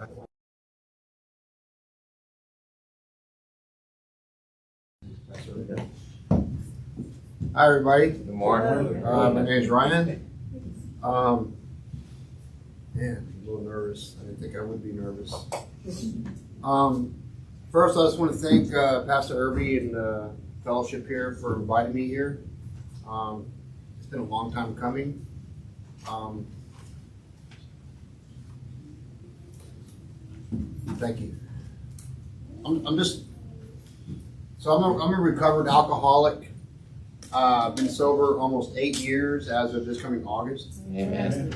Hi, everybody. Good morning. My name is Ryan. Man, I'm a little nervous. I didn't think I would be nervous. First, I just want to thank Pastor Irby and the fellowship here for inviting me here. It's been a long time coming. Thank you. I'm a recovered alcoholic. I've been sober almost 8 years as of this coming August. Amen.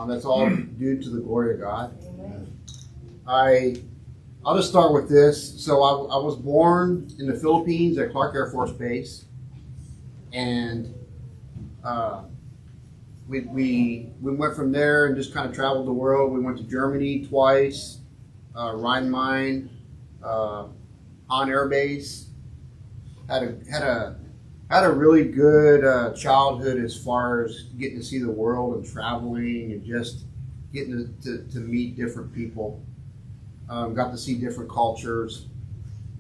That's all due to the glory of God. I'll just start with this. So I was born in the Philippines at Clark Air Force Base, and we went from there and just kind of traveled the world. We went to Germany twice, Rhein-Main, Han Air Base. Had a really good childhood as far as getting to see the world and traveling and just getting to meet different people. Got to see different cultures.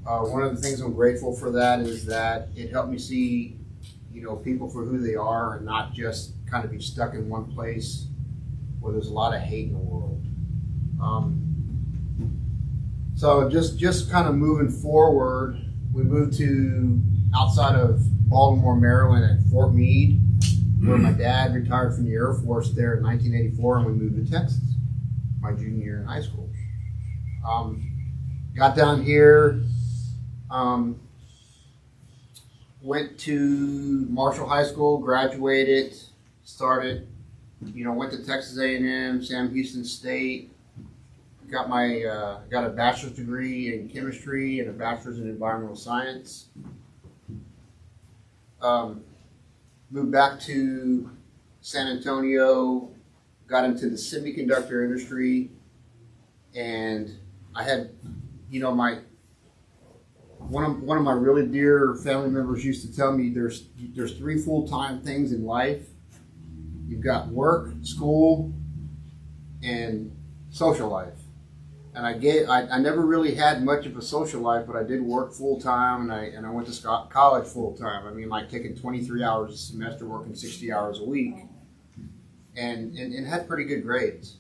One of the things I'm grateful for that is that it helped me see, people for who they are and not just kind of be stuck in one place where there's a lot of hate in the world. So just kind of moving forward, we moved to outside of Baltimore, Maryland at Fort Meade, where my dad retired from the Air Force there in 1984, and we moved to Texas my junior year in high school. Got down here, went to Marshall High School, graduated, started, went to Texas A&M, Sam Houston State, got a bachelor's degree in chemistry and a bachelor's in environmental science. Moved back to San Antonio, got into the semiconductor industry, and I had, one of my really dear family members used to tell me there's 3 full-time things in life. You've got work, school, and social life. And I never really had much of a social life, but I did work full time, and I went to college full time. I mean, like taking 23 hours a semester, working 60 hours a week, and had pretty good grades.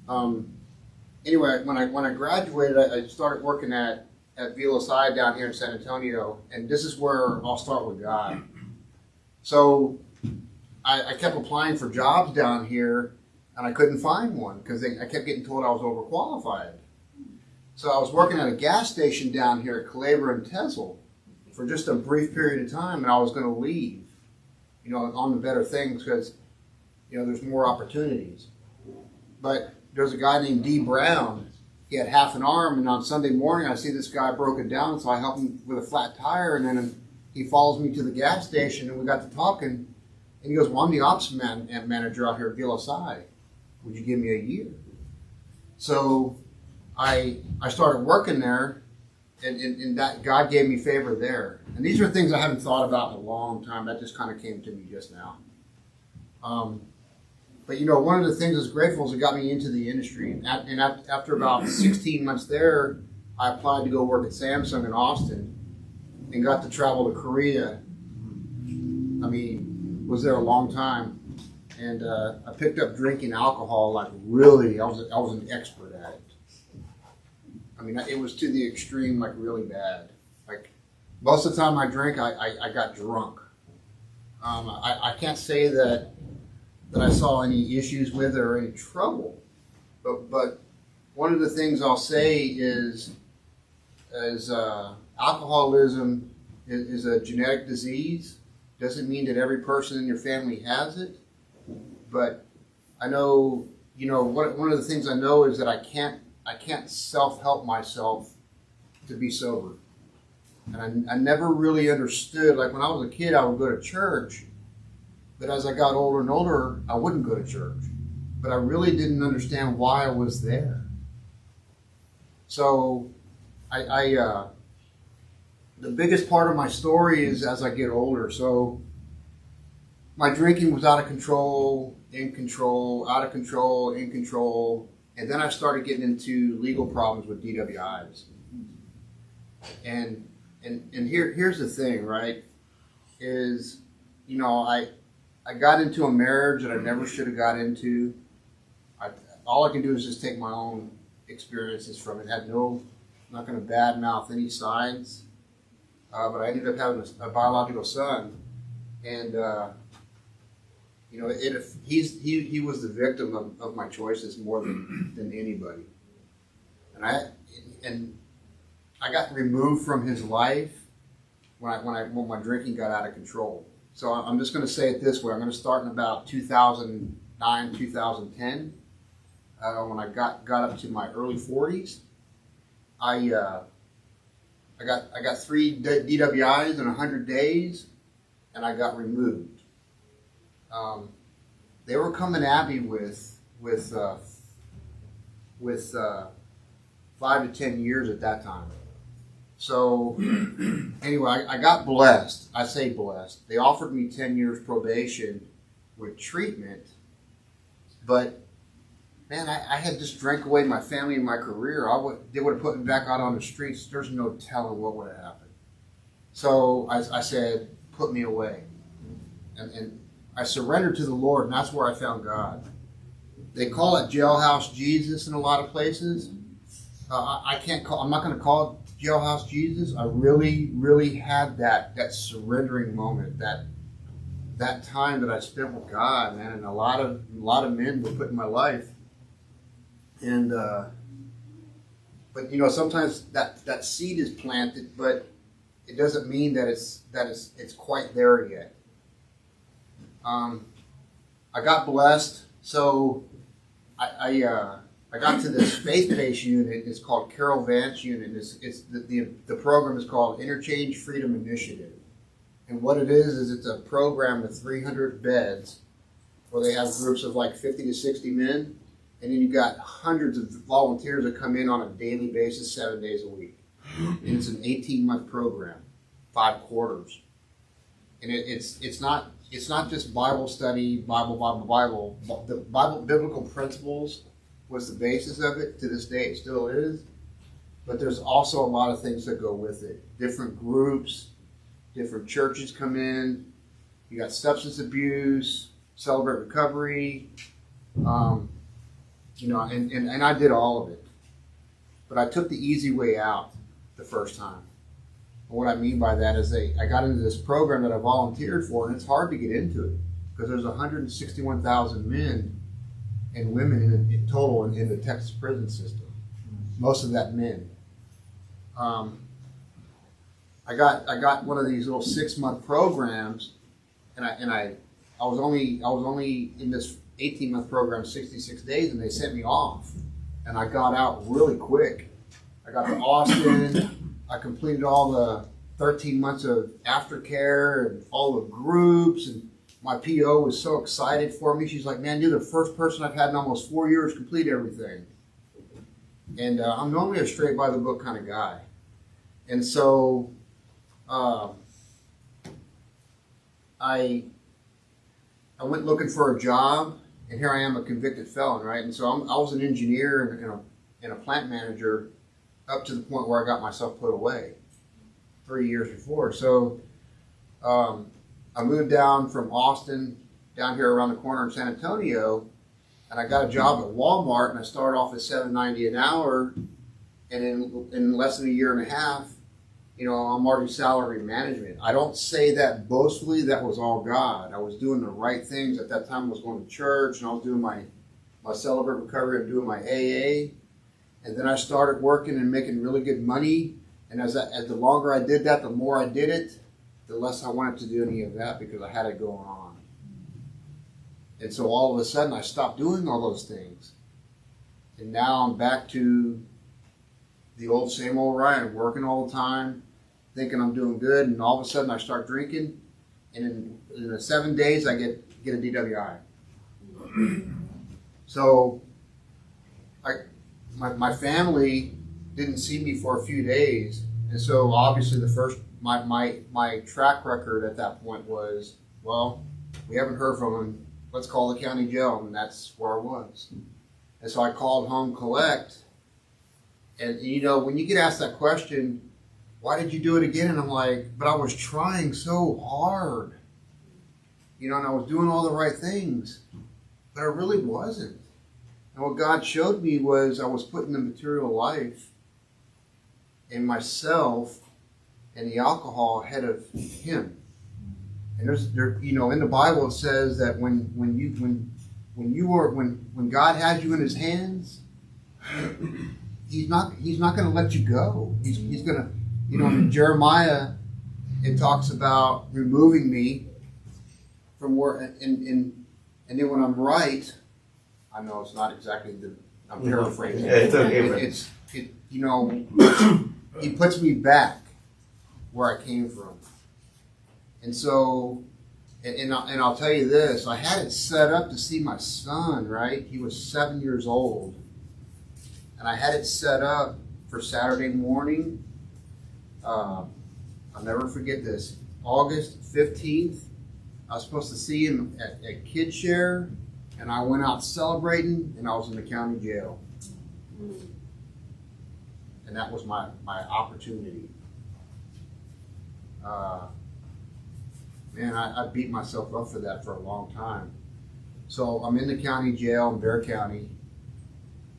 Anyway, when I graduated, I started working at VLSI down here in San Antonio, and this is where I'll start with God. So I kept applying for jobs down here, and I couldn't find one because I kept getting told I was overqualified. So I was working at a gas station down here at Calabria and Tessel for just a brief period of time, and I was going to leave, on the better things because, there's more opportunities. But there's a guy named D. Brown. He had half an arm, and on Sunday morning I see this guy broken down, so I help him with a flat tire, and then he follows me to the gas station, and we got to talking, and he goes, well, I'm the ops manager out here at VLSI. Would you give me a year? So I started working there, and that God gave me favor there. And these are things I haven't thought about in a long time. That just kind of came to me just now. But one of the things that's grateful is it got me into the industry. And after about 16 months there, I applied to go work at Samsung in Austin and got to travel to Korea. I mean, was there a long time. And I picked up drinking alcohol like really, I was an expert at it. I mean, it was to the extreme, like really bad. Like most of the time I drank, I got drunk. I can't say that I saw any issues with it or any trouble. But one of the things I'll say is alcoholism is a genetic disease. Doesn't mean that every person in your family has it. But I know, one of the things I know is that I can't self-help myself to be sober. And I never really understood, like when I was a kid, I would go to church, but as I got older and older, I wouldn't go to church. But I really didn't understand why I was there. So the biggest part of my story is as I get older. So my drinking was out of control, in control, out of control, in control. And then I started getting into legal problems with DWIs. And here's the thing, right? Is, you know, I got into a marriage that I never should have got into. All I can do is just take my own experiences from it. I'm not going to badmouth any sides, but I ended up having a biological son, and you know, he was the victim of my choices more than anybody, and I got removed from his life when my drinking got out of control. So I'm just going to say it this way: I'm going to start in about 2009, 2010. When I got up to my early 40s, I got 3 DWIs in 100 days, and I got removed. They were coming at me with 5 to 10 years at that time. So anyway, I got blessed. I say blessed. They offered me 10 years probation with treatment, but man, I had just drank away my family and my career. They would have put me back out on the streets. There's no telling what would have happened. So I said, put me away. And I surrendered to the Lord, and that's where I found God. They call it jailhouse Jesus in a lot of places. I'm not going to call it jailhouse Jesus. I really, really had that surrendering moment, that time that I spent with God, man, and a lot of men were put in my life. And but you know, sometimes that seed is planted, but it doesn't mean that it's quite there yet. I got blessed, so I got to this faith-based unit. It's called Carol Vance Unit. The program is called Interchange Freedom Initiative, and what it is it's a program with 300 beds where they have groups of like 50 to 60 men. And then you've got hundreds of volunteers that come in on a daily basis, 7 days a week. And it's an 18-month program, 5 quarters. And it's not just Bible study, Bible. The biblical principles was the basis of it. To this day, it still is. But there's also a lot of things that go with it. Different groups, different churches come in. You got substance abuse, celebrate recovery. You know, and I did all of it. But I took the easy way out the first time. And what I mean by that is I got into this program that I volunteered for, and it's hard to get into it because there's 161,000 men and women in total in the Texas prison system. Most of that men. I got one of these little 6-month programs, and I was only in this 18-month program, 66 days, and they sent me off. And I got out really quick. I got to Austin. I completed all the 13 months of aftercare and all the groups. And my PO was so excited for me. She's like, man, you're the first person I've had in almost 4 years complete everything. And I'm normally a straight by the book kind of guy. And so I went looking for a job. And here I am, a convicted felon, right? And so I was an engineer and a plant manager up to the point where I got myself put away 3 years before. So I moved down from Austin, down here around the corner in San Antonio, and I got a job at Walmart, and I started off at $7.90 an hour, and in less than a year and a half, you know, I'm already salary management. I don't say that boastfully. That was all God. I was doing the right things. At that time, I was going to church, and I was doing my Celebrate Recovery and doing my AA. And then I started working and making really good money. And as the longer I did that, the more I did it, the less I wanted to do any of that because I had it going on. And so all of a sudden, I stopped doing all those things. And now I'm back to the old same old Ryan, working all the time, thinking I'm doing good, and all of a sudden I start drinking, and in the 7 days I get a DWI. So my family didn't see me for a few days, and so obviously my track record at that point was, well, we haven't heard from him. Let's call the county jail, and that's where I was. And so I called home collect. And when you get asked that question, why did you do it again? And I'm like, but I was trying so hard. And I was doing all the right things, but I really wasn't. And what God showed me was I was putting the material life and myself and the alcohol ahead of Him. And in the Bible it says that when God has you in His hands, He's not going to let you go. He's going to, in Jeremiah it talks about removing me from where, and then when I'm right, I know it's not exactly I'm paraphrasing. Yeah, it's okay. He puts me back where I came from. And so, and I'll tell you this, I had it set up to see my son, right? He was 7 years old. And I had it set up for Saturday morning. I'll never forget this. August 15th, I was supposed to see him at Kid Share, and I went out celebrating, and I was in the county jail. And that was my opportunity. I beat myself up for that for a long time. So I'm in the county jail in Bexar County,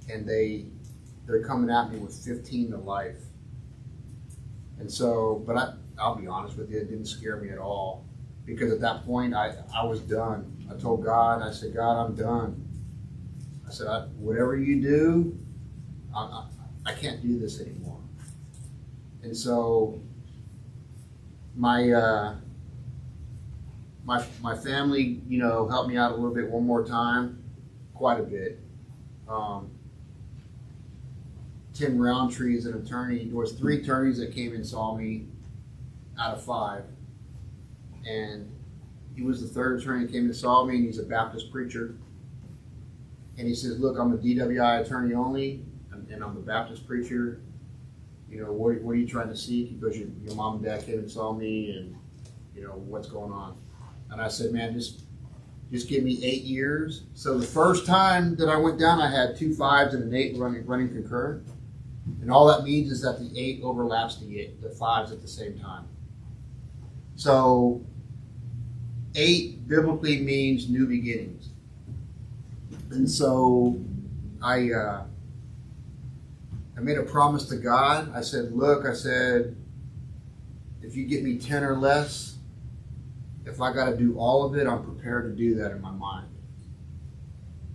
and they're coming at me with 15 to life. And so, but I'll be honest with you, it didn't scare me at all. Because at that point, I was done. I told God, I said, God, I'm done. I said, whatever you do, I can't do this anymore. And so, my family, helped me out a little bit one more time, quite a bit. Tim Roundtree is an attorney. There was 3 attorneys that came and saw me out of 5. And he was the 3rd attorney that came and saw me, and he's a Baptist preacher. And he says, look, I'm a DWI attorney only, and I'm a Baptist preacher. What are you trying to seek? He goes, your mom and dad came and saw me, and, what's going on? And I said, man, just give me 8 years. So the first time that I went down, I had 2 5s and an 8 running concurrent. And all that means is that the 8 overlaps the 5s at the same time. So 8 biblically means new beginnings. And so I made a promise to God. I said, look, if you get me 10 or less, if I got to do all of it, I'm prepared to do that in my mind.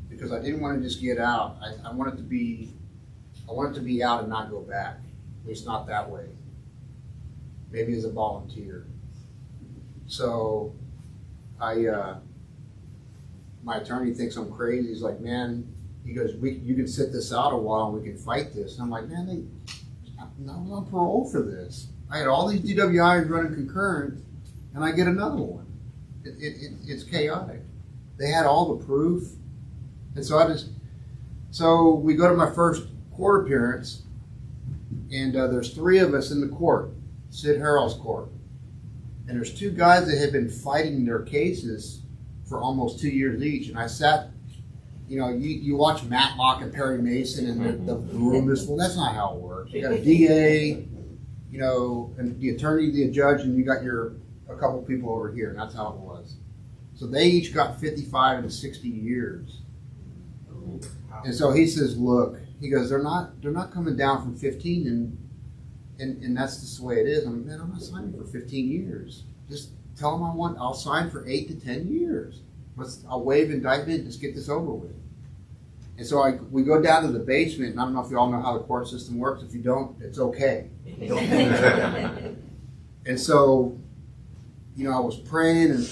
Because I didn't want to just get out. I wanted to be out and not go back. At least not that way. Maybe as a volunteer. So my attorney thinks I'm crazy. He's like, man, he goes, you can sit this out a while and we can fight this. And I'm like, man, I was on parole for this. I had all these DWIs running concurrent, and I get another one. It's chaotic. They had all the proof. And so we go to my first court appearance, and there's 3 of us in the court, Sid Harrell's court. And there's 2 guys that had been fighting their cases for almost 2 years each. And I sat, you watch Matlock and Perry Mason and the room is full. That's not how it works. You got a DA, and the attorney, the judge, and you got a couple people over here, and that's how it was. So they each got 55 and 60 years. And so he says, look, he goes, they're not coming down from 15 and that's just the way it is. I'm not signing for 15 years. Just tell them I'll sign for 8 to 10 years. I'll waive indictment and just get this over with. And so we go down to the basement, and I don't know if you all know how the court system works. If you don't, it's okay. And so, I was praying, and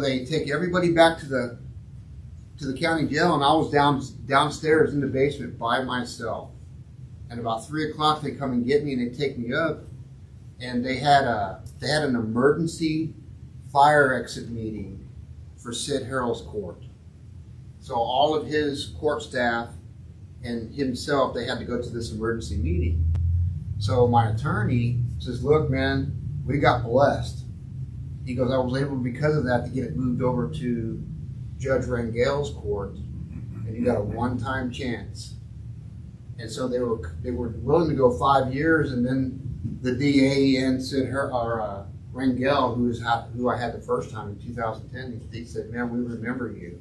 they take everybody back to the county jail, and I was downstairs in the basement by myself. And about 3 o'clock, they come and get me, and they take me up, and they had an emergency fire exit meeting for Sid Harrell's court. So all of his court staff and himself, they had to go to this emergency meeting. So my attorney says, look, man, we got blessed. He goes, I was able, because of that, to get it moved over to Judge Rangel's court. and you got a one-time chance. And so they were willing to go 5 years, and then the DA said Rangel, who I had the first time in 2010, he said, "Man, we remember you.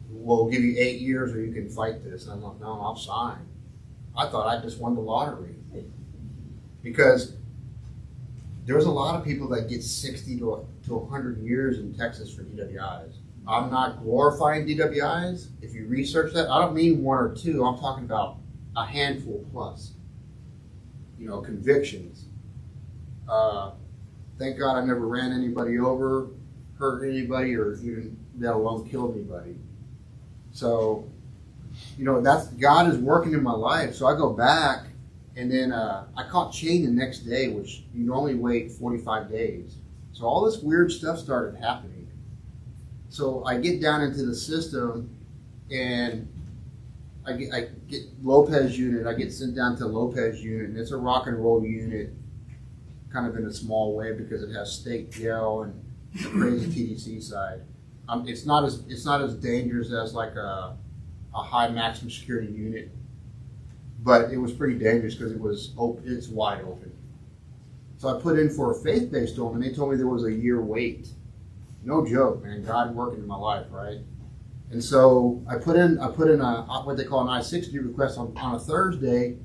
We'll give you 8 years, or you can fight this." And I'm like, "No, I'll sign." I thought I just won the lottery, because there's a lot of people that get 60 to 100 years in Texas for DWIs. I'm not glorifying DWIs. If you research that, I don't mean one or two. I'm talking about a handful plus. Convictions. Thank God I never ran anybody over, hurt anybody, or even let alone killed anybody. So, that's God is working in my life. So I go back, and then I caught chain the next day, which you normally wait 45 days. So all this weird stuff started happening. So I get down into the system, and I get Lopez unit. I get sent down to Lopez unit, and it's a rock and roll unit, kind of in a small way because it has state jail and a crazy TDC side. It's not as dangerous as like a high maximum security unit, but it was pretty dangerous because it's wide open. So I put in for a faith-based dorm, and they told me there was a year wait. No joke, man. God working in my life, right? And so I put in a what they call an I-60 request on a Thursday,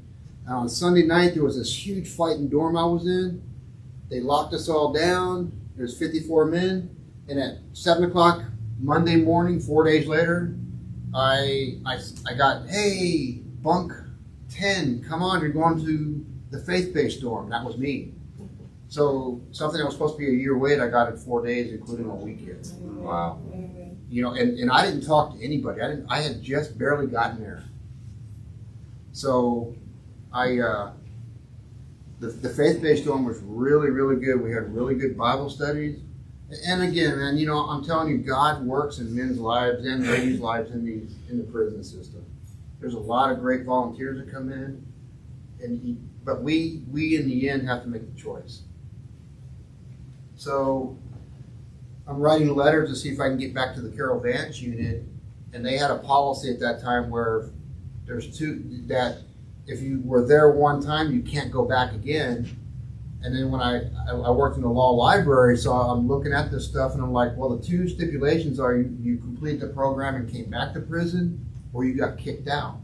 and on Sunday night there was this huge fight in dorm I was in. They locked us all down. There's 54 men, and at 7 o'clock Monday morning, 4 days later, I got, "Hey, bunk 10, come on, you're going to the faith-based dorm." That was me. So something that was supposed to be a year wait, I got in 4 days, including a weekend. Wow. And I didn't talk to anybody. I had just barely gotten there. So the faith-based dorm was really, really good. We had really good Bible studies. And again, man, I'm telling you, God works in men's lives and ladies' lives in the prison system. There's a lot of great volunteers that come in, but we in the end have to make the choice. So I'm writing letters to see if I can get back to the Carol Vance unit, and they had a policy at that time where that if you were there one time, you can't go back again. And then when I worked in the law library, so I'm looking at this stuff, and I'm like, well, the two stipulations are you complete the program and came back to prison, or you got kicked out.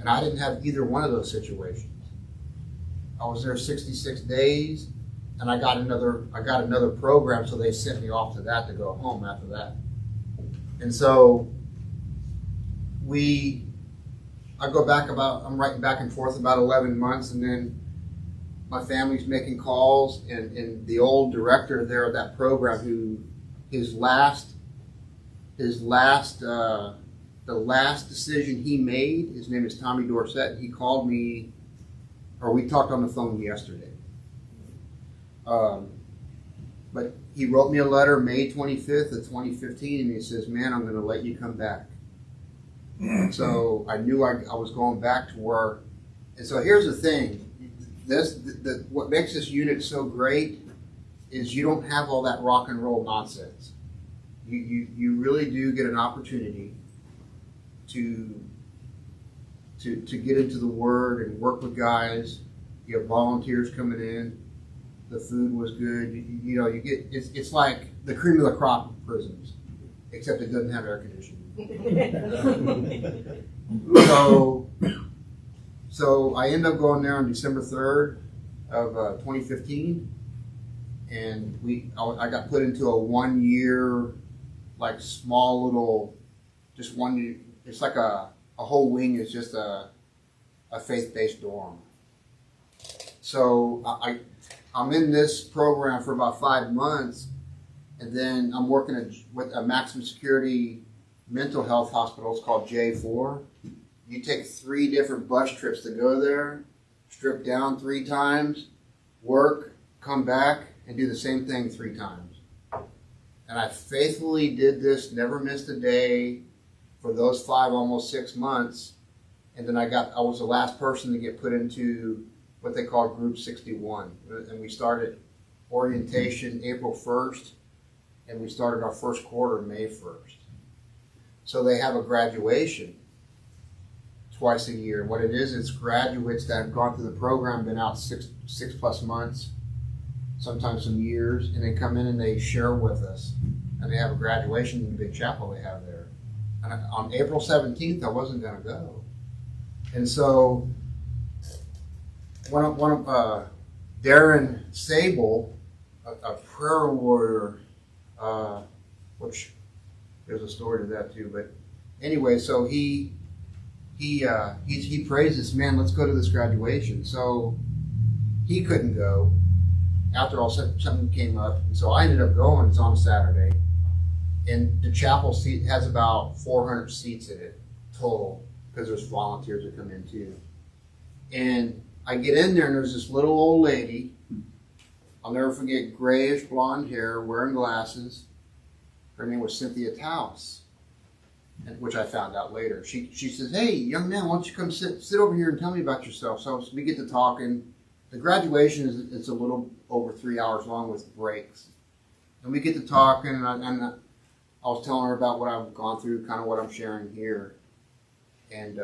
And I didn't have either one of those situations. I was there 66 days, and I got another program, so they sent me off to that to go home after that. And so I'm writing back and forth about 11 months, and then my family's making calls, and the old director there of that program, who the last decision he made, his name is Tommy Dorsett. He called me, or we talked on the phone yesterday. But he wrote me a letter May 25th of 2015, and he says, "Man, I'm going to let you come back." So I knew I was going back to work. And so here's the thing. What makes this unit so great is you don't have all that rock and roll nonsense. You really do get an opportunity to get into the Word and work with guys. You have volunteers coming in. The food was good. You get it's like the cream of the crop of prisons, except it doesn't have air conditioning. So I ended up going there on December 3rd of 2015, and I got put into a 1 year, like small little, just one. It's like a whole wing is just a faith-based dorm. So I'm in this program for about 5 months, and then I'm working with a maximum security mental health hospital. It's called J4. You take 3 different bus trips to go there, strip down 3 times, work, come back, and do the same thing 3 times. And I faithfully did this, never missed a day for those 5, almost 6 months. And then I was the last person to get put into what they call Group 61. And we started orientation April 1st, and we started our first quarter May 1st. So they have a graduation twice a year. What it is, it's graduates that have gone through the program, been out six plus months, sometimes some years, and they come in and they share with us. And they have a graduation in the big chapel they have there. And on April 17th, I wasn't going to go. And so one of Darren Sable, a prayer warrior, which there's a story to that too. But anyway, so he prays this, man, let's go to this graduation. So he couldn't go. After all, something came up, and so I ended up going. It's on a Saturday, and the chapel seat has about 400 seats in it total, because there's volunteers that come in too. And I get in there, and there's this little old lady. I'll never forget, grayish blonde hair, wearing glasses. Her name was Cynthia Taus, which I found out later. She says, "Hey, young man, why don't you come sit over here and tell me about yourself?" So we get to talking. The graduation is a little over 3 hours long with breaks. And we get to talking, and I was telling her about what I've gone through, kind of what I'm sharing here. And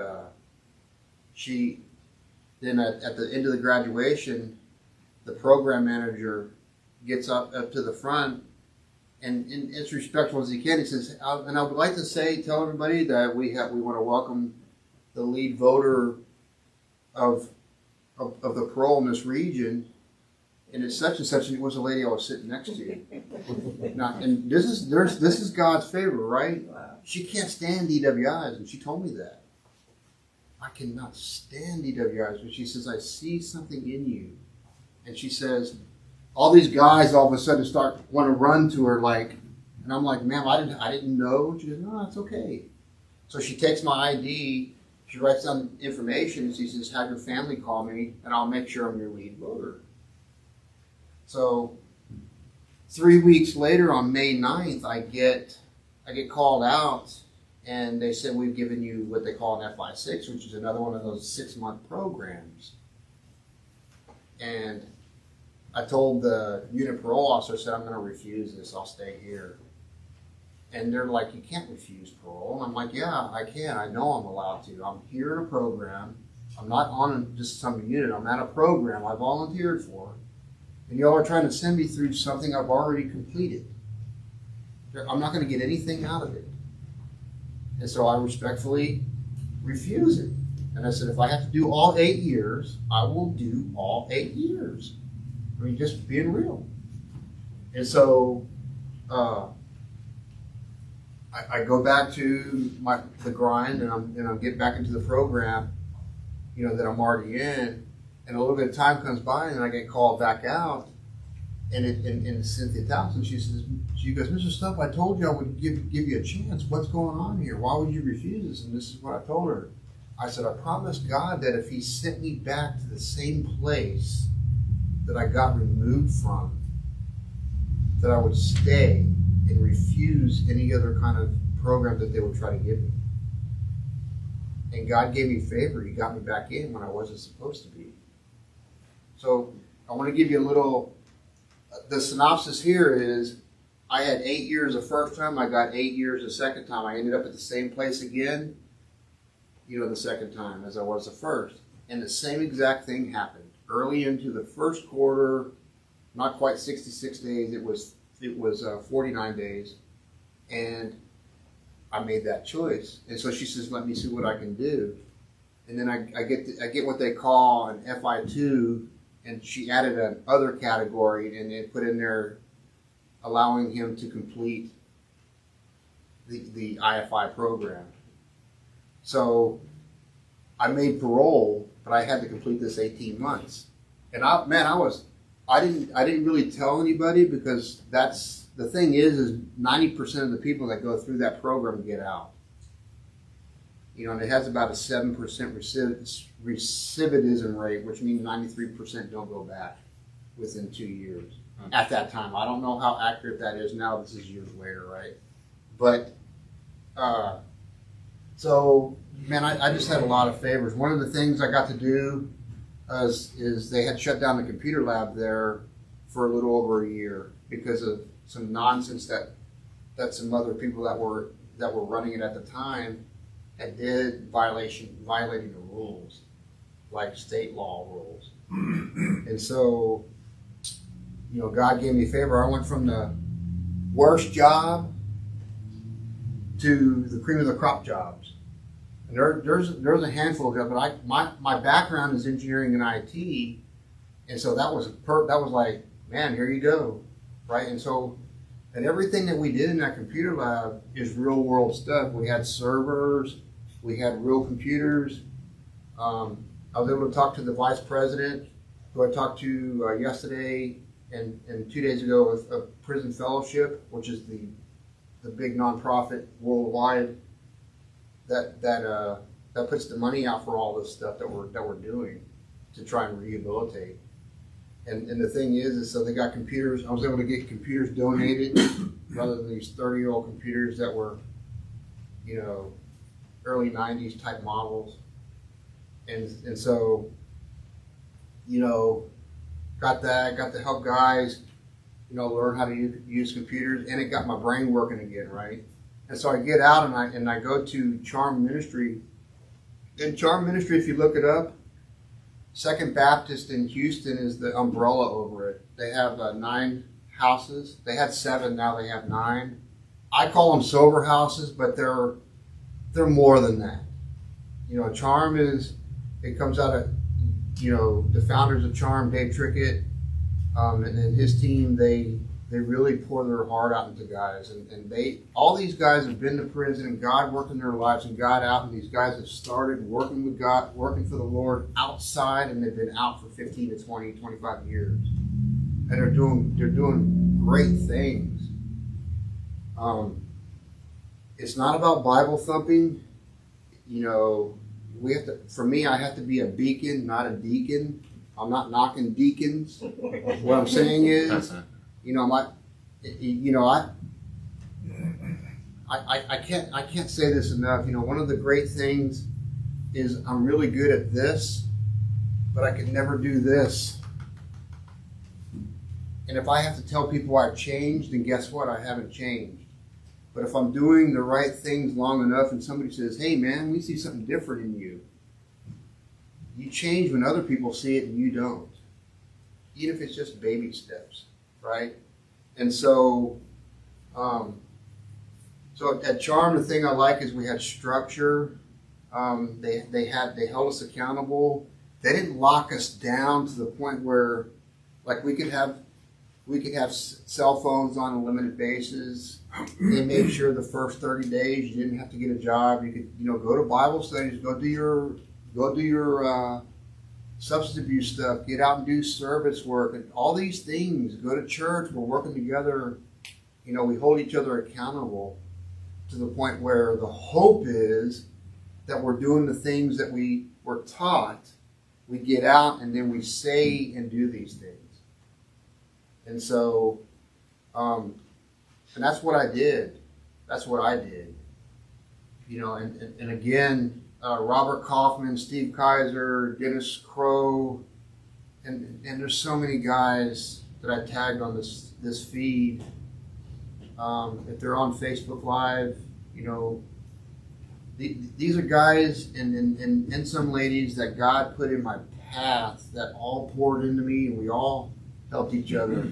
she, then at the end of the graduation, the program manager gets up to the front, and as respectful as he can, he says, and I would like to tell everybody that we want to welcome the lead voter of the parole in this region, and it's such and such, and it was a lady I was sitting next to. Now, and this is God's favor, right? Wow. She can't stand DWIs, and she told me that. I cannot stand DWIs, but she says, I see something in you. And she says, all these guys all of a sudden want to run to her, like, and I'm like, ma'am, I didn't know. She goes, no, it's okay. So she takes my ID. She writes down information, and she says, have your family call me, and I'll make sure I'm your lead voter. So 3 weeks later, on May 9th, I get called out, and they said, we've given you what they call an FI6, which is another one of those 6-month programs. And I told the unit parole officer, I said, I'm going to refuse this. I'll stay here. And they're like, you can't refuse parole. And I'm like, yeah, I can. I know I'm allowed to. I'm here in a program. I'm not on just some unit. I'm at a program I volunteered for. And y'all are trying to send me through something I've already completed. I'm not going to get anything out of it. And so I respectfully refuse it. And I said, if I have to do all 8 years, I will do all 8 years. I mean, just being real. And so I go back to the grind, and I'm getting back into the program, that I'm already in. And a little bit of time comes by, and I get called back out. And it's Cynthia Townsend. She goes, Mr. Stump, I told you I would give you a chance. What's going on here? Why would you refuse this? And this is what I told her. I said, I promised God that if he sent me back to the same place that I got removed from, that I would stay and refuse any other kind of program that they would try to give me. And God gave me favor. He got me back in when I wasn't supposed to be. So I want to give you a little, the synopsis here is, I had 8 years the first time, I got 8 years the second time. I ended up at the same place again, the second time as I was the first. And the same exact thing happened. Early into the first quarter, not quite 66 days, it was 49 days. And I made that choice. And so she says, let me see what I can do. And then I get what they call an FI2, and she added an other category, and they put in there allowing him to complete the IFI program. So I made parole, but I had to complete this 18 months. And I didn't really tell anybody, because that's the thing is 90% of the people that go through that program get out. And it has about a 7% recidivism rate, which means 93% don't go back within 2 years. At that time, I don't know how accurate that is now. This is years later, right? But so, man, I just had a lot of favors. One of the things I got to do is they had shut down the computer lab there for a little over a year because of some nonsense that some other people that were that were running it at the time and did violating the rules, like state law rules. And so, God gave me a favor. I went from the worst job to the cream of the crop jobs. And there's a handful of jobs, but my background is engineering and IT, and so that was like, man, here you go, right? And so, and everything that we did in that computer lab is real world stuff. We had servers, we had real computers. I was able to talk to the vice president, who I talked to yesterday and 2 days ago of Prison Fellowship, which is the big nonprofit worldwide that puts the money out for all this stuff that we're doing to try and rehabilitate. And the thing is so they got computers. I was able to get computers donated rather than these 30-year-old computers that were, early 90s type models. And so, got to help guys, learn how to use computers, and it got my brain working again, right? And so I get out and I go to Charm Ministry. In Charm Ministry, if you look it up, Second Baptist in Houston is the umbrella over it. They have 9 houses. They had 7, now they have 9. I call them sober houses, but they're more than that. Charm it comes out of, the founders of Charm, Dave Trickett, and his team, they really pour their heart out into guys. And all these guys have been to prison, and God worked in their lives and got out, and these guys have started working with God, working for the Lord outside, and they've been out for 15 to 20, 25 years. And they're doing great things. It's not about Bible thumping. For me, I have to be a beacon, not a deacon. I'm not knocking deacons. What I'm saying is, I can't say this enough. One of the great things is I'm really good at this, but I could never do this. And if I have to tell people I've changed, then guess what? I haven't changed. But if I'm doing the right things long enough and somebody says, hey man, we see something different in you, you change when other people see it and you don't. Even if it's just baby steps, right? And so, at Charm, the thing I like is we had structure. They held us accountable. They didn't lock us down to the point where, like, we could have cell phones on a limited basis. They made sure the first 30 days you didn't have to get a job. You could, go to Bible studies, go do your substance abuse stuff, get out and do service work, and all these things. Go to church. We're working together. We hold each other accountable to the point where the hope is that we're doing the things that we were taught. We get out and then we say and do these things. And so, and that's what I did. That's what I did. And again, Robert Kaufman, Steve Kaiser, Dennis Crow, and there's so many guys that I tagged on this feed. If they're on Facebook Live, these are guys and some ladies that God put in my path that all poured into me, and we all helped each other.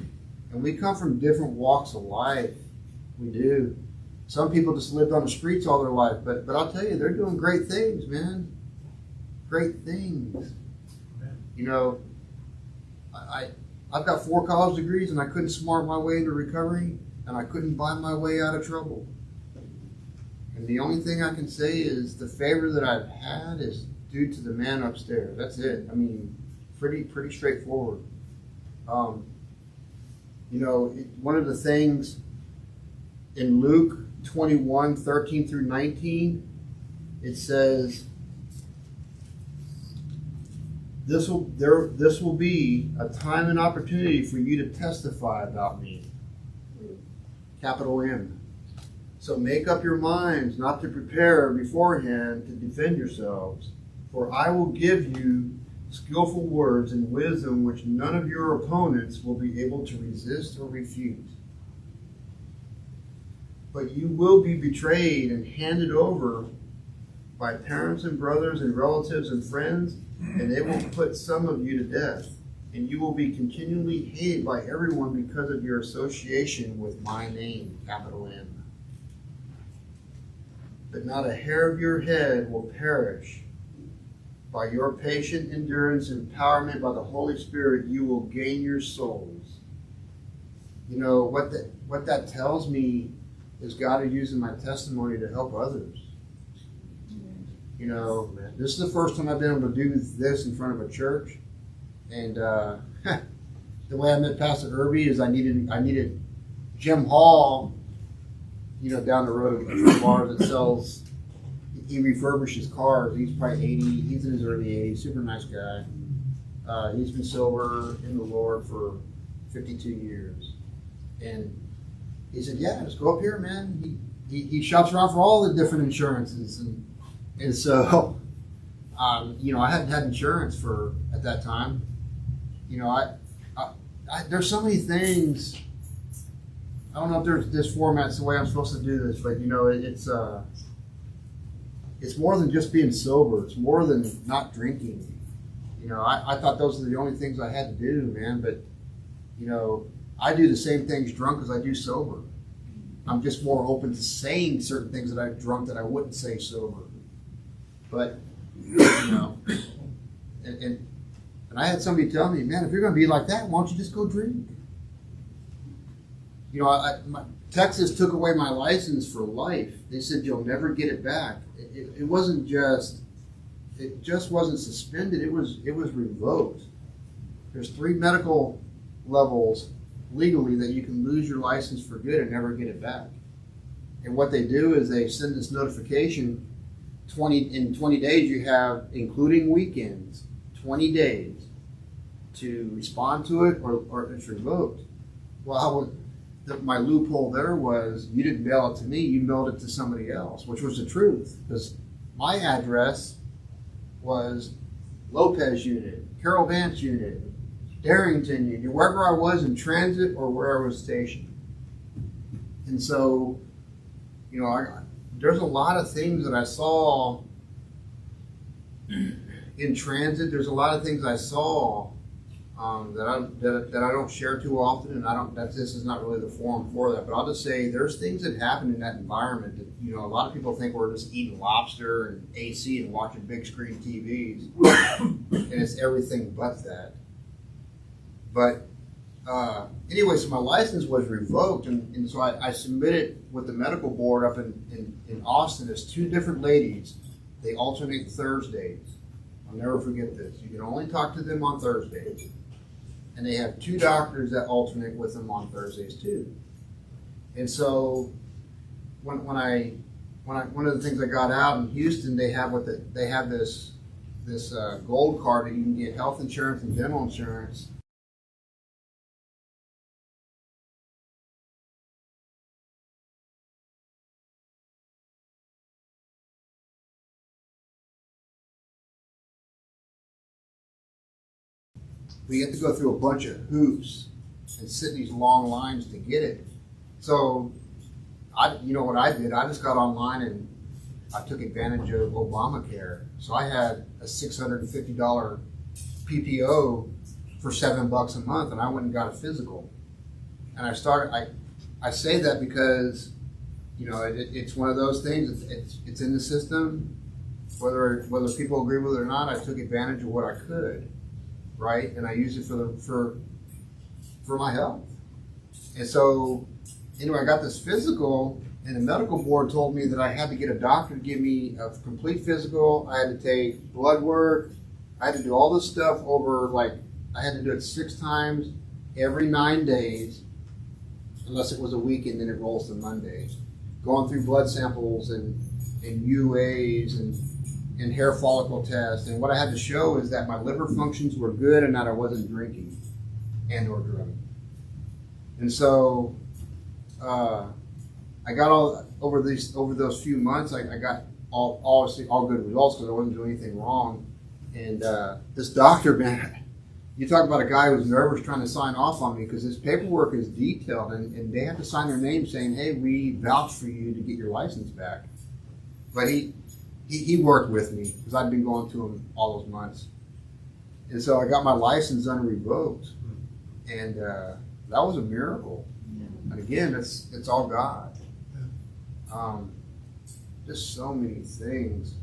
And we come from different walks of life. We do. Some people just lived on the streets all their life, but I'll tell you, they're doing great things, man. Great things. I've got 4 college degrees, and I couldn't smart my way into recovery, and I couldn't buy my way out of trouble. And the only thing I can say is the favor that I've had is due to the man upstairs. That's it. I mean, pretty straightforward. One of the things in Luke 21:13 through 19, it says, this will be a time and opportunity for you to testify about me. Capital M. So make up your minds not to prepare beforehand to defend yourselves, for I will give you skillful words and wisdom which none of your opponents will be able to resist or refute. but you will be betrayed and handed over by parents and brothers and relatives and friends, and they will put some of you to death. And you will be continually hated by everyone because of your association with my name, capital N. But not a hair of your head will perish. By your patient endurance and empowerment by the Holy Spirit, you will gain your souls. You know, what that tells me is God is using my testimony to help others. You know, this is the first time I've been able to do this in front of a church. And the way I met Pastor Irby is I needed Jim Hall, you know, down the road, a bar that sells, he refurbishes cars. He's probably 80, he's in his early 80s, super nice guy. He's been sober in the Lord for 52 years. And he said, yeah, just go up here, man. He shops around for all the different insurances. And so, you know, I hadn't had insurance at that time. You know, I there's so many things. I don't know if there's this format's the way I'm supposed to do this, but you know, it's more than just being sober. It's more than not drinking. You know, I thought those are the only things I had to do, man. But you know, I do the same things drunk as I do sober. I'm just more open to saying certain things that I've drunk that I wouldn't say sober. But you know, and I had somebody tell me, man, if you're going to be like that, why don't you just go drink? You know, Texas took away my license for life. They said you'll never get it back. It wasn't just, it just wasn't suspended. It was revoked. There's 3 medical levels legally that you can lose your license for good and never get it back. And what they do is they send this notification. In 20 days you have, including weekends, 20 days to respond to it or it's revoked. Well, my loophole there was you didn't mail it to me, you mailed it to somebody else, which was the truth. Because my address was Lopez Unit, Carol Vance Unit, Darrington Unit, wherever I was in transit or where I was stationed. And so, you know, there's a lot of things that I saw in transit. There's a lot of things I saw that I don't share too often, and this is not really the forum for that. But I'll just say there's things that happen in that environment that, you know, a lot of people think we're just eating lobster and AC and watching big screen TVs, and it's everything but that. But anyway, so my license was revoked, and so I submitted with the medical board up in Austin as 2 different ladies. They alternate Thursdays. I'll never forget this. You can only talk to them on Thursdays. And they have 2 doctors that alternate with them on Thursdays too. And so when one of the things I got out in Houston, they have this gold card that you can get health insurance and dental insurance. We have to go through a bunch of hoops and sit in these long lines to get it. So, you know what I did? I just got online and I took advantage of Obamacare. So I had a $650 PPO for $7 a month, and I went and got a physical. And I say that because, you know, it's one of those things. It's in the system. Whether people agree with it or not, I took advantage of what I could. Right, and I use it for my health. And so, anyway, I got this physical, and the medical board told me that I had to get a doctor to give me a complete physical. I had to take blood work. I had to do all this stuff over, like, I had to do it 6 times every 9 days, unless it was a weekend, then it rolls to Mondays. Going through blood samples and UAs and hair follicle tests, and what I had to show is that my liver functions were good and that I wasn't drinking and or drugging. And so I got over those few months, I got obviously all good results because I wasn't doing anything wrong. And this doctor, man, you talk about a guy who's nervous trying to sign off on me because his paperwork is detailed and they have to sign their name saying, hey, we vouch for you to get your license back. But he worked with me because I'd been going to him all those months. And so I got my license unrevoked. And that was a miracle. And again, it's all God. Just so many things.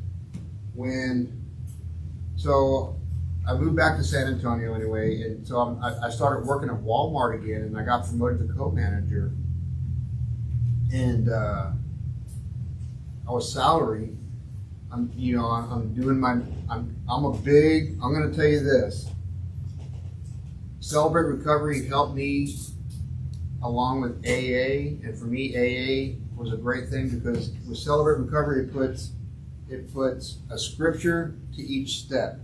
So I moved back to San Antonio anyway, and so I started working at Walmart again, and I got promoted to co-manager. And I was salary. I'm going to tell you this. Celebrate Recovery helped me along with AA, and for me, AA was a great thing because with Celebrate Recovery, it puts a scripture to each step,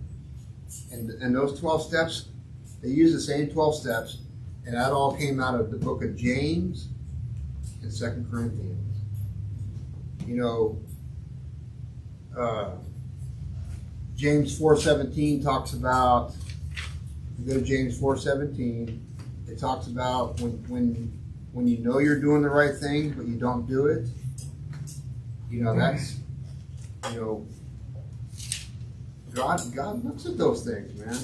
and those 12 steps, they use the same 12 steps, and that all came out of the book of James and 2 Corinthians. James 4:17 talks about. You go to James 4:17. It talks about when you know you're doing the right thing, but you don't do it. That's God looks at those things, man.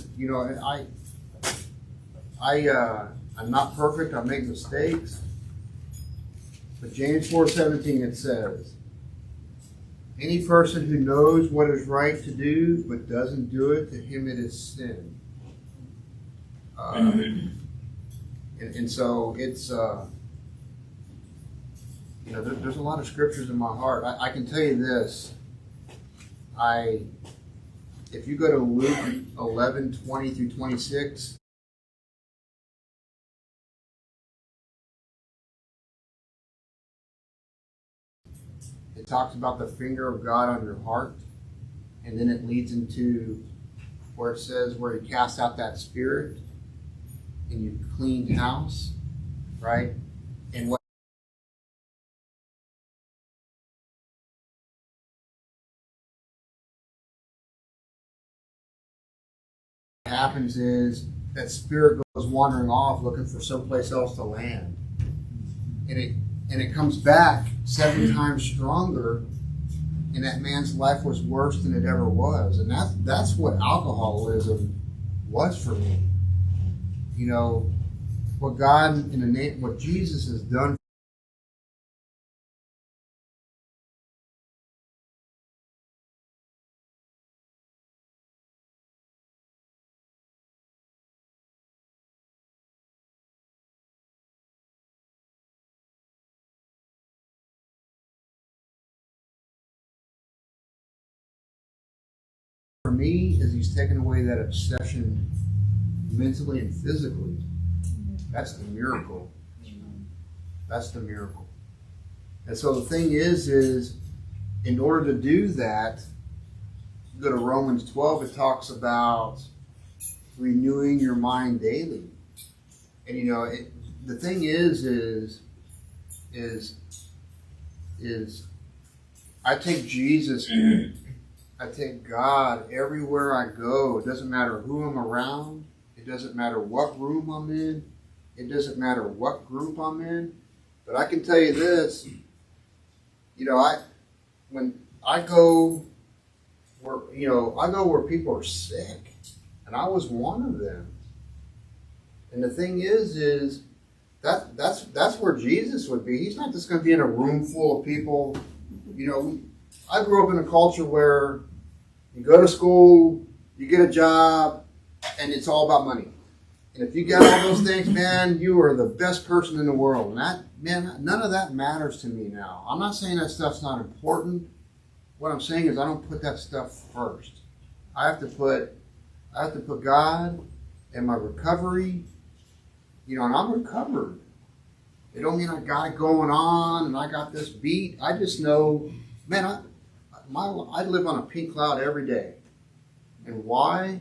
I'm not perfect. I make mistakes. But James 4:17 it says, any person who knows what is right to do but doesn't do it, to him it is sin. And so it's there's a lot of scriptures in my heart. I can tell you this. If you go to Luke 11:20 through 26, it talks about the finger of God on your heart, and then it leads into where it says where He casts out that spirit, and you cleaned house, right? And what happens is that spirit goes wandering off looking for someplace else to land, and it comes back 7 times stronger, and that man's life was worse than it ever was. And that's what alcoholism was for me. What God what Jesus has done for me is He's taken away that obsession mentally and physically. That's the miracle. That's the miracle. And so the thing is in order to do that, you go to Romans 12, it talks about renewing your mind daily. And the thing is I take Jesus, I take God everywhere I go. It doesn't matter who I'm around. It doesn't matter what room I'm in. It doesn't matter what group I'm in. But I can tell you this, when I go where people are sick, and I was one of them. And the thing is that's where Jesus would be. He's not just going to be in a room full of people. I grew up in a culture where you go to school, you get a job, and it's all about money. And if you got all those things, man, you are the best person in the world. And none of that matters to me now. I'm not saying that stuff's not important. What I'm saying is I don't put that stuff first. I have to put God and my recovery, and I'm recovered. It don't mean I got it going on and I got this beat. I just know, man, I live on a pink cloud every day. And why?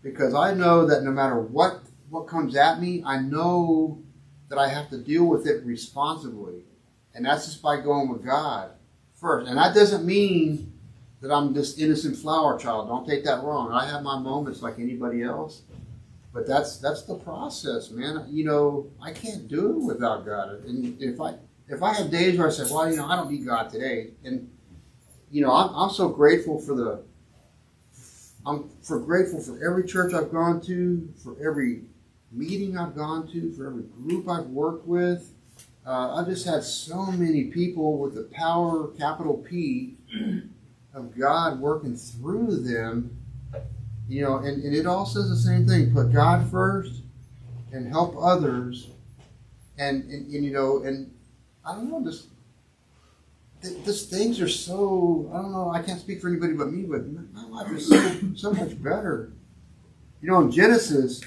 Because I know that no matter what comes at me, I know that I have to deal with it responsibly. And that's just by going with God first. And that doesn't mean that I'm this innocent flower child. Don't take that wrong. I have my moments like anybody else. But that's the process, man. I can't do it without God. And if I have days where I say, well, I don't need God today, and I'm so grateful for grateful for every church I've gone to, for every meeting I've gone to, for every group I've worked with. I've just had so many people with the power, capital P, of God working through them. And it all says the same thing: put God first and help others. And I don't know, these things are so, I don't know, I can't speak for anybody but me, but my life is so much better. In Genesis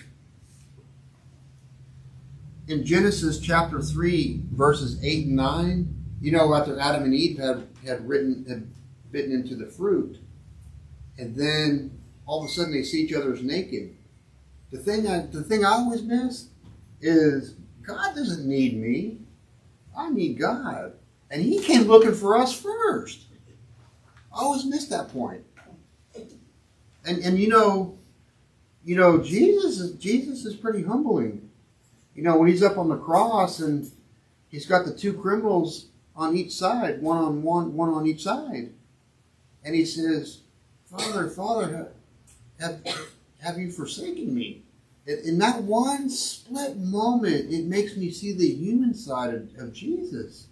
chapter 3, verses 8 and 9, after Adam and Eve had bitten into the fruit, and then all of a sudden they see each other as naked. The thing I always miss is God doesn't need me. I need God. And He came looking for us first. I always miss that point. And Jesus is pretty humbling. When He's up on the cross and He's got the two criminals on each side, one on each side. And He says, Father, have you forsaken me? In that one split moment, it makes me see the human side of Jesus.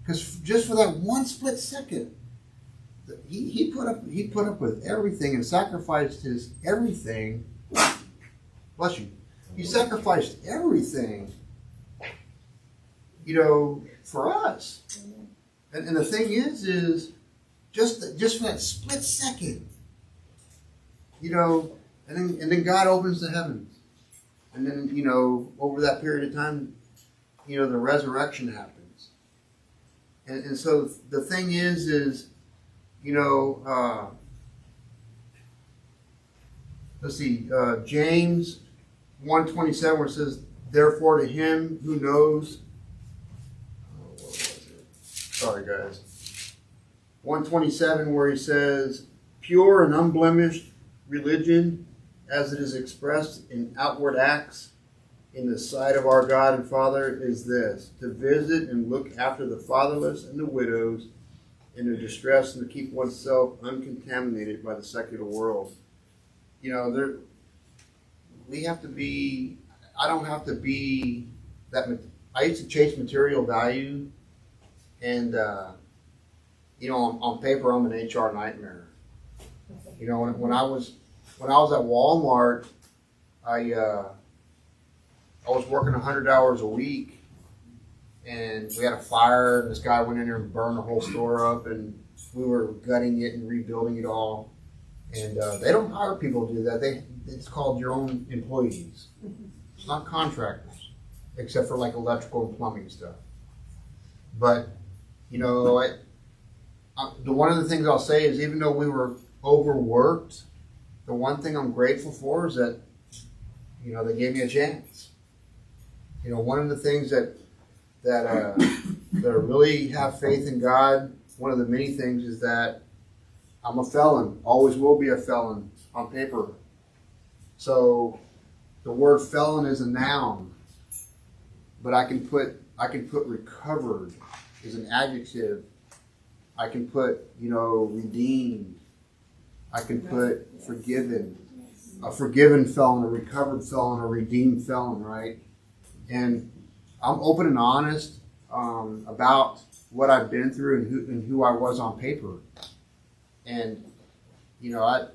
Because just for that one split second, he put up with everything and sacrificed his everything. Bless you. He sacrificed everything, for us. And the thing is just for that split second, and then God opens the heavens. And then, over that period of time, the resurrection happens. And so the thing is let's see, James 1:27, where it says, therefore to him who knows, what was it? Sorry guys. 1:27, where he says, pure and unblemished religion, as it is expressed in outward acts in the sight of our God and Father, is this: to visit and look after the fatherless and the widows in their distress, and to keep oneself uncontaminated by the secular world. We have to be, I don't have to be that. I used to chase material value, and on paper I'm an HR nightmare. When I was at Walmart, I was working 100 hours a week, and we had a fire, and this guy went in there and burned the whole store up, and we were gutting it and rebuilding it all. And they don't hire people to do that. It's called your own employees. It's not contractors, except for like electrical and plumbing stuff. But, the one of the things I'll say is, even though we were overworked, the one thing I'm grateful for is that, they gave me a chance. One of the things that really have faith in God, one of the many things is that I'm a felon, always will be a felon on paper. So the word felon is a noun, but I can put recovered as an adjective. I can put, redeemed. I can put forgiven. A forgiven felon, a recovered felon, a redeemed felon, right? And I'm open and honest about what I've been through and who I was on paper. And I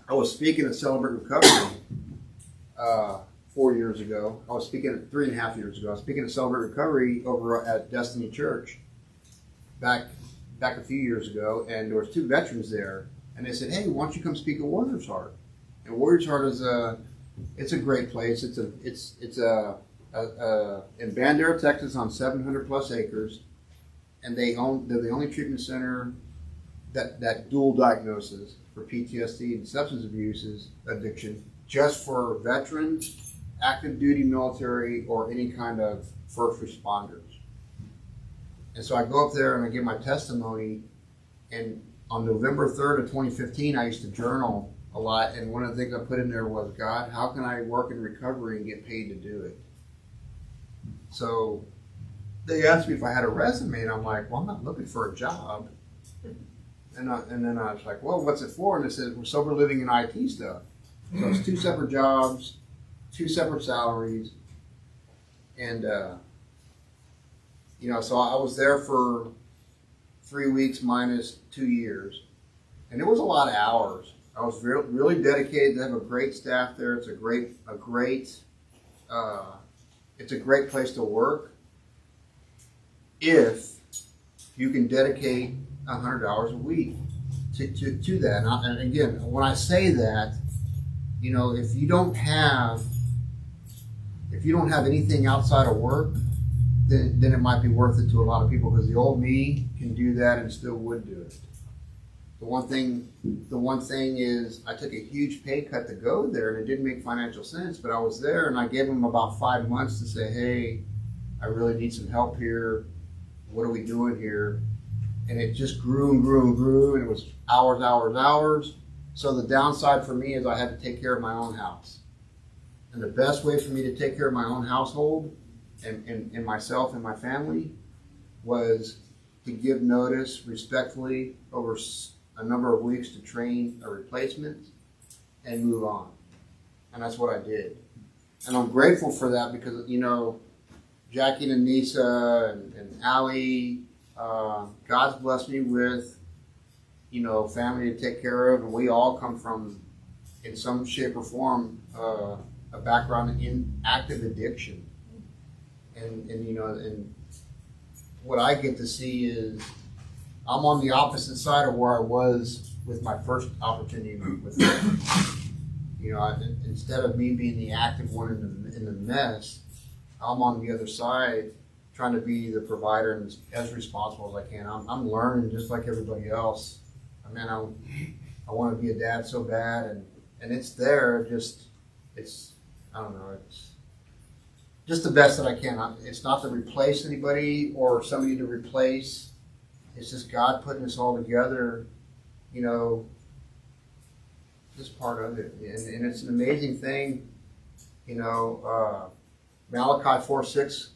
was speaking at Celebrate Recovery 4 years ago. I was speaking at 3.5 years ago. I was speaking at Celebrate Recovery over at Destiny Church back a few years ago, and there was 2 veterans there, and they said, "Hey, why don't you come speak at Warrior's Heart?" And Warrior's Heart is it's a great place. It's in Bandera, Texas, on 700 plus acres, and they're the only treatment center that dual diagnoses for PTSD and substance abuse addiction, just for veterans, active duty military, or any kind of first responders. And so I go up there and I give my testimony, and on November 3rd of 2015, I used to journal a lot. And one of the things I put in there was, God, how can I work in recovery and get paid to do it? So they asked me if I had a resume, and I'm like, well, I'm not looking for a job. And then I was like, well, what's it for? And they said, we're sober living in IT stuff. So it's 2 separate jobs, 2 separate salaries. And, so I was there for 3 weeks minus 2 years. And it was a lot of hours. I was really dedicated. They have a great staff there. It's a great place to work if you can dedicate 100 hours a week to that. And again, when I say that, if you don't have anything outside of work, then it might be worth it to a lot of people, because the old me can do that and still would do it. The one thing is, I took a huge pay cut to go there, and it didn't make financial sense, but I was there, and I gave them about 5 months to say, hey, I really need some help here. What are we doing here? And it just grew and grew and grew, and it was hours. So the downside for me is I had to take care of my own house. And the best way for me to take care of my own household and myself and my family was to give notice respectfully over a number of weeks to train a replacement and move on. And that's what I did. And I'm grateful for that, because, Jackie and Anissa and Allie, God's blessed me with, family to take care of, and we all come from, in some shape or form, a background in active addiction. And what I get to see is I'm on the opposite side of where I was with my first opportunity with them. Instead of me being the active one in the mess, I'm on the other side trying to be the provider and as responsible as I can. I'm learning just like everybody else. I want to be a dad so bad, and it's there. It's just the best that I can. It's not to replace anybody or somebody to replace. It's just God putting us all together, just part of it. And it's an amazing thing, Malachi 4:6,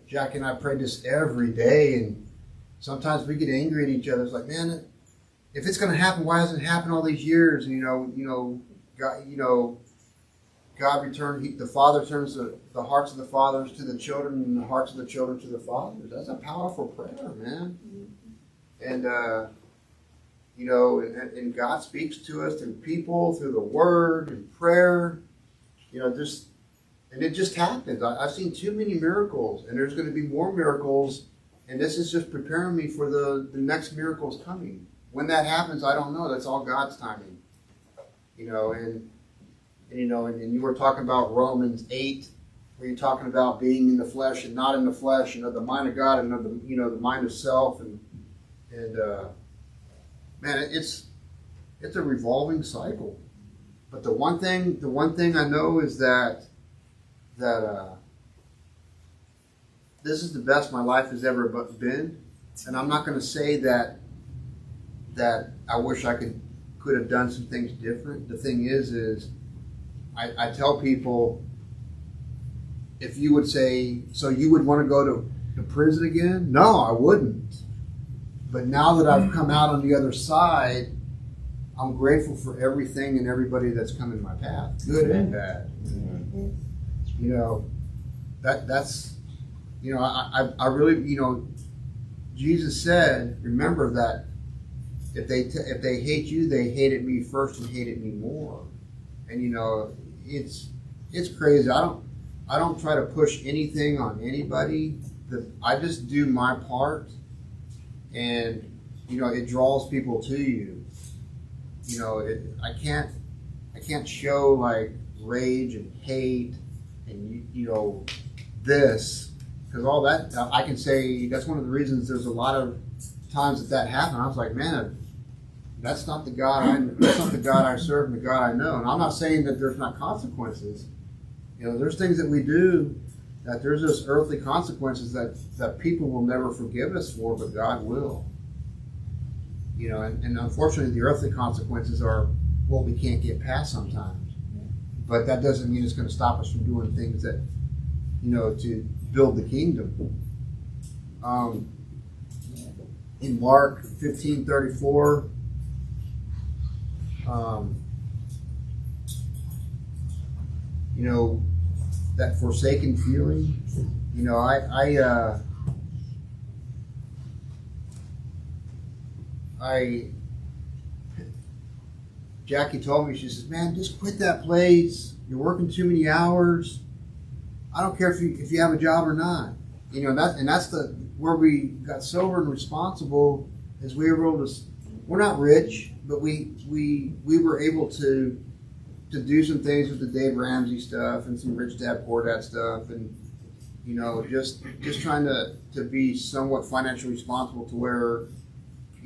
Jack and I prayed this every day, and sometimes we get angry at each other. It's like, man, if it's going to happen, why hasn't it happened all these years? And, God returned, the Father turns the hearts of the fathers to the children, and the hearts of the children to the fathers. That's a powerful prayer, man. And, and God speaks to us through people, through the word and prayer, and it just happens. I've seen too many miracles, and there's going to be more miracles, and this is just preparing me for the next miracles coming. When that happens, I don't know. That's all God's timing. And you were talking about Romans 8, where you're talking about being in the flesh and not in the flesh, the mind of God and the mind of self, and man, it's a revolving cycle. But the one thing I know is that this is the best my life has ever been, and I'm not going to say that I wish I could have done some things different. The thing is I tell people, if you would say, so you would want to go to prison again? No, I wouldn't. But now that I've come out on the other side, I'm grateful for everything and everybody that's come in my path, good and bad. That's I really, Jesus said, remember that if they hate you, they hated me first and hated me more. And it's crazy. I don't try to push anything on anybody. I just do my part, and it draws people to you. I can't show like rage and hate and this, because all that I can say. That's one of the reasons there's a lot of times that happened. I was like, man, that's not the God I serve and the God I know. And I'm not saying that there's not consequences. There's things that we do that there's just earthly consequences that people will never forgive us for, but God will. And unfortunately, the earthly consequences are what we can't get past sometimes. But that doesn't mean it's going to stop us from doing things that, to build the kingdom. In Mark 15:34, that forsaken feeling, Jackie told me, she says, man, just quit that place. You're working too many hours. I don't care if you have a job or not. That's where we got sober and responsible, is we were able to, we're not rich, but we were able to do some things with the Dave Ramsey stuff and some Rich Dad Poor Dad stuff, and just trying to be somewhat financially responsible to where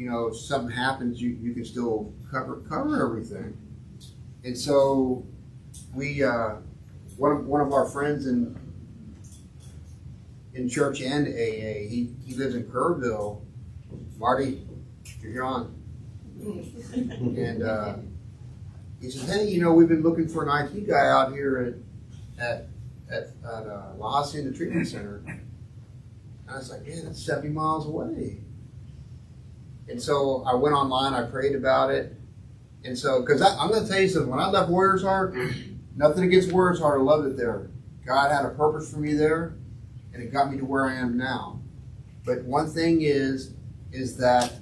if something happens, you can still cover everything. And so we one of our friends in church and AA, he lives in Kerrville. Marty, you're on. And he says, hey, we've been looking for an IT guy out here at La Hacienda Treatment Center. And I was like, man, that's 70 miles away. And so I went online, I prayed about it. And so, because I'm going to tell you something, when I left Warriors Heart, nothing against Warriors Heart, I loved it there. God had a purpose for me there, and it got me to where I am now. But one thing is that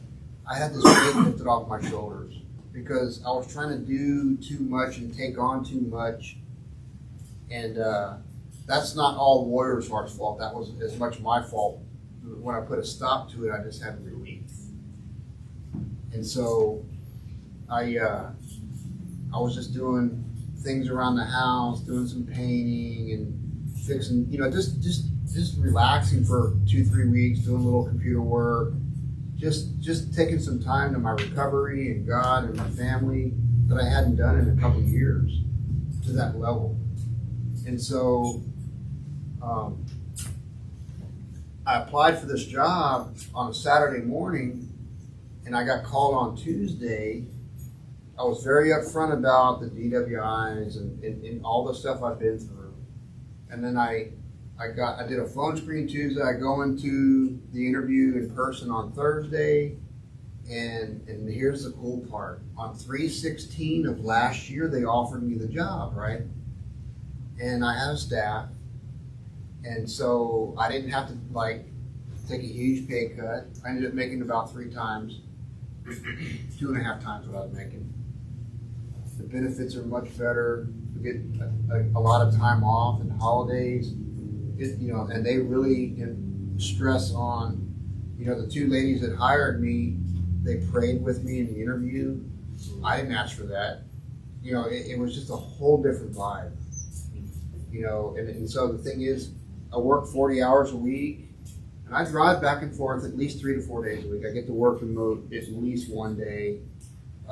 I had this weight lifted off my shoulders, because I was trying to do too much and take on too much. And that's not all Warriors Heart's fault. That was as much my fault. When I put a stop to it, I just had relief. And so I was just doing things around the house, doing some painting and fixing, just relaxing for 2-3 weeks, doing a little computer work, just taking some time to my recovery and God and my family that I hadn't done in a couple of years to that level. And so I applied for this job on a Saturday morning, and I got called on Tuesday. I was very upfront about the DWIs and all the stuff I've been through. And then I did a phone screen Tuesday. I go into the interview in person on Thursday. And here's the cool part. On 3/16 of last year, they offered me the job, right? And I had a staff. And so I didn't have to take a huge pay cut. I ended up making about 3 times, 2.5 times what I was making. The benefits are much better. We get a lot of time off and holidays. And they really stress on, the 2 ladies that hired me, they prayed with me in the interview. I didn't ask for that. It was just a whole different vibe. And so the thing is, I work 40 hours a week, and I drive back and forth at least 3 to 4 days a week. I get to work remote at least one day.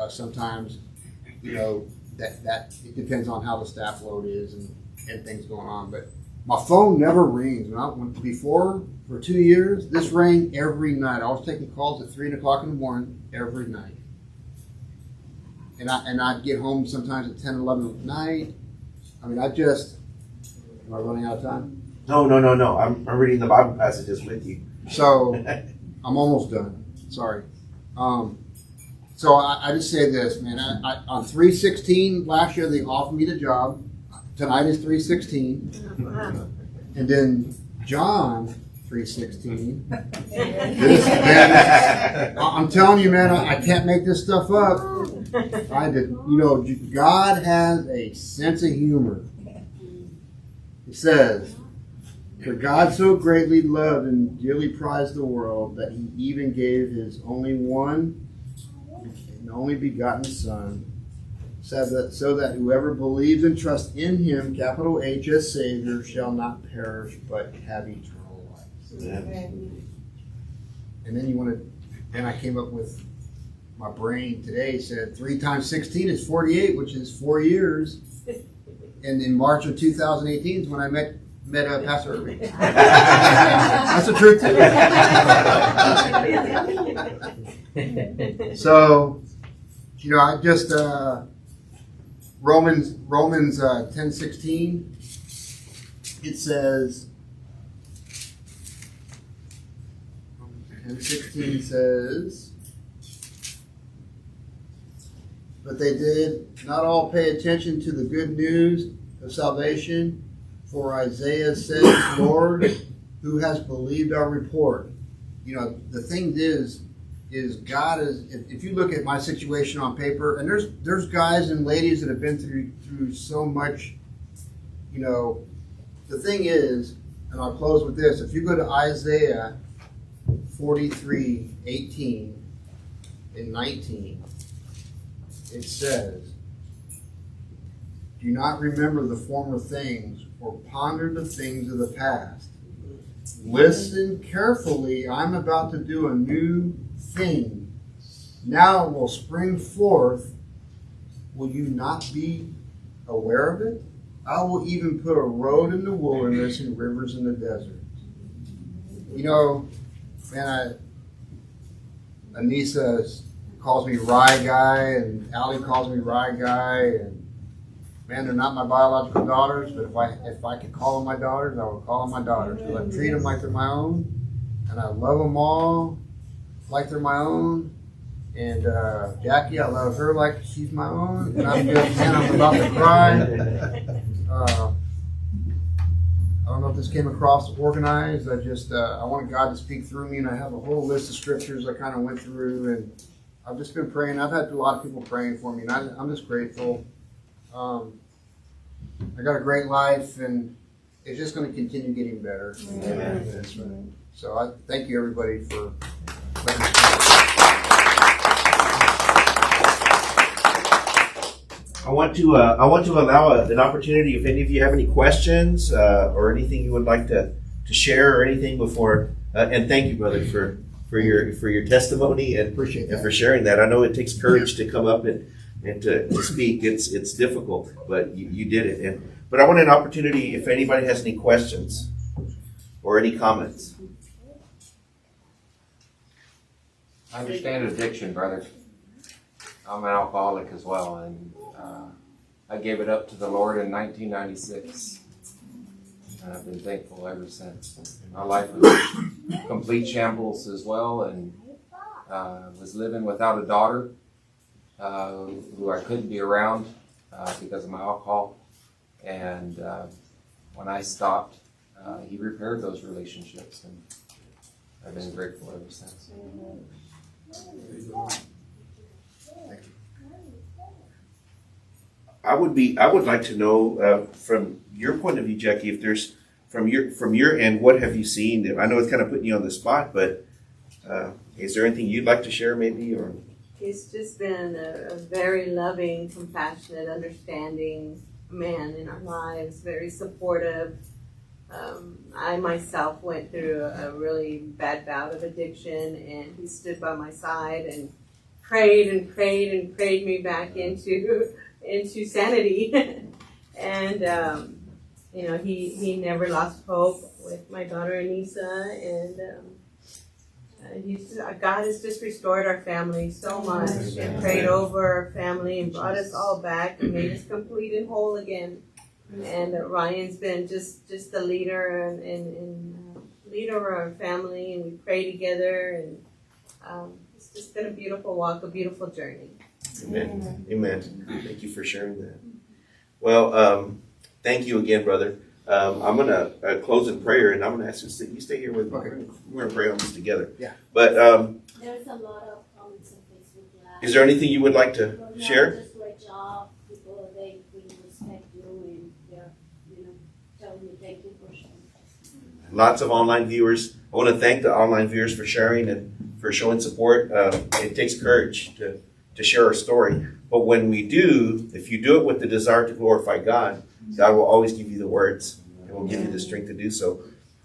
Sometimes, that it depends on how the staff load is and things going on. But my phone never rings. Before, for 2 years, this rang every night. I was taking calls at 3 o'clock in the morning every night. And I'd get home sometimes at 10, 11 at night. Am I running out of time? No. I'm reading the Bible passages with you. So I'm almost done. Sorry. So I just say this, man. On 3/16 last year, they offered me the job. Tonight is 3/16, and then John 3/16. I'm telling you, man, I can't make this stuff up. God has a sense of humor. It says, "For God so greatly loved and dearly prized the world that He even gave His only begotten Son, so that whoever believes and trusts in Him, capital H as Savior, shall not perish but have eternal life." Yeah. And then I came up with, my brain today said 3 times 16 is 48, which is 4 years. And in March of 2018 is when I met Pastor Irving. That's the truth too. So, I just Romans 10:16. It says, 10:16 says, but they did not all pay attention to the good news of salvation, for Isaiah says, Lord, who has believed our report? You know, the thing is God is, if you look at my situation on paper, and there's guys and ladies that have been through so much, you know, the thing is, and I'll close with this, if you go to Isaiah 43:18 and 19, it says, do not remember the former things or ponder the things of the past. Listen carefully, I'm about to do a new thing. Now it will spring forth. Will you not be aware of it? I will even put a road in the wilderness and rivers in the desert. You know, man, Anissa calls me Rye Guy, and Allie calls me Rye Guy, and man, they're not my biological daughters, but if I could call them my daughters, I would call them my daughters, because I treat them like they're my own, and I love them all like they're my own. And Jackie, I love her like she's my own, and I'm just, man, I'm about to cry. I don't know if this came across organized. I wanted God to speak through me, and I have a whole list of scriptures I kind of went through, and I've just been praying. I've had a lot of people praying for me, and I'm just grateful. I got a great life, and it's just going to continue getting better. Amen. That's right. So I thank you, everybody, for letting me. I want to allow an opportunity if any of you have any questions or anything you would like to share or anything before. And thank you, brother, for your testimony and Appreciate that. for sharing that. I know it takes courage to come up and to speak. It's difficult, but you did it. But I want an opportunity if anybody has any questions or any comments. I understand addiction, brother. I'm an alcoholic as well, and I gave it up to the Lord in 1996, and I've been thankful ever since. My life was complete shambles as well, and was living without a daughter who I couldn't be around because of my alcohol. And when I stopped, he repaired those relationships, and I've been grateful ever since. I would like to know from your point of view, Jackie, if there's from your end, what have you seen? I know it's kind of putting you on the spot, but is there anything you'd like to share, maybe? Or he's just been a very loving, compassionate, understanding man in our lives. Very supportive. I myself went through a really bad bout of addiction, and he stood by my side and prayed and prayed and prayed me back into sanity. And you know, he never lost hope with my daughter Anissa, and God has just restored our family so much, and prayed over our family and brought us all back and made us complete and whole again. And Ryan's been just the leader and leader of our family, and we pray together, and it's just been a beautiful walk, a beautiful journey. Amen. Amen. Thank you for sharing that. Well, thank you again, brother. I'm going to close in prayer, and I'm going to ask you stay here with me. Okay. We're going to pray on this together. Yeah. But There's a lot of comments on Facebook Live. is there anything you would like to share? Just great job. People, they really respect you, and they're, telling you thank you for sharing. Lots of online viewers. I want to thank the online viewers for sharing and for showing support. It takes courage to share our story. But when we do, if you do it with the desire to glorify God, God will always give you the words and will give you the strength to do so.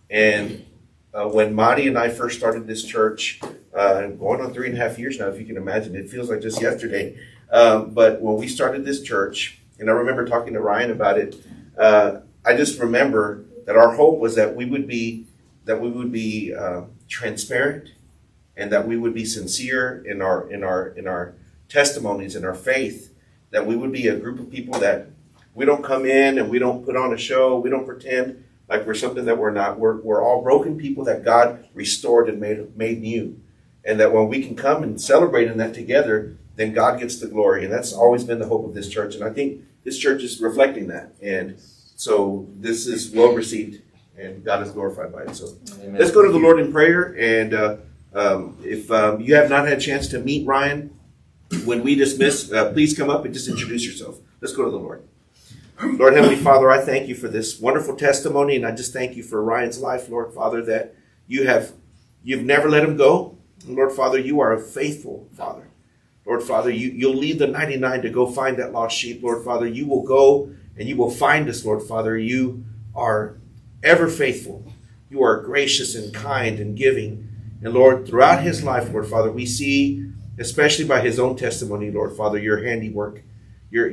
And when Marty and I first started this church, going on 3.5 years now, if you can imagine, it feels like just yesterday. But when we started this church, and I remember talking to Ryan about it, I just remember that our hope was that we would be transparent, and that we would be sincere in our testimonies and our faith, that we would be a group of people that we don't come in and we don't put on a show. We don't pretend like we're something that we're not. We're all broken people that God restored and made new. And that when we can come and celebrate in that together, then God gets the glory. And that's always been the hope of this church. And I think this church is reflecting that. And so this is well received and God is glorified by it. So Amen. let's go to the Lord in prayer. And if you have not had a chance to meet Ryan, when we dismiss, please come up and just introduce yourself. Let's go to the Lord. Lord Heavenly Father, I thank you for this wonderful testimony, and I just thank you for Ryan's life, Lord Father, that you've never let him go. And Lord Father, you are a faithful Father. Lord Father, you'll leave the 99 to go find that lost sheep. Lord Father, you will go and you will find us, Lord Father. You are ever faithful. You are gracious and kind and giving. And Lord, throughout his life, Lord Father, we see, especially by his own testimony, Lord Father, your handiwork, your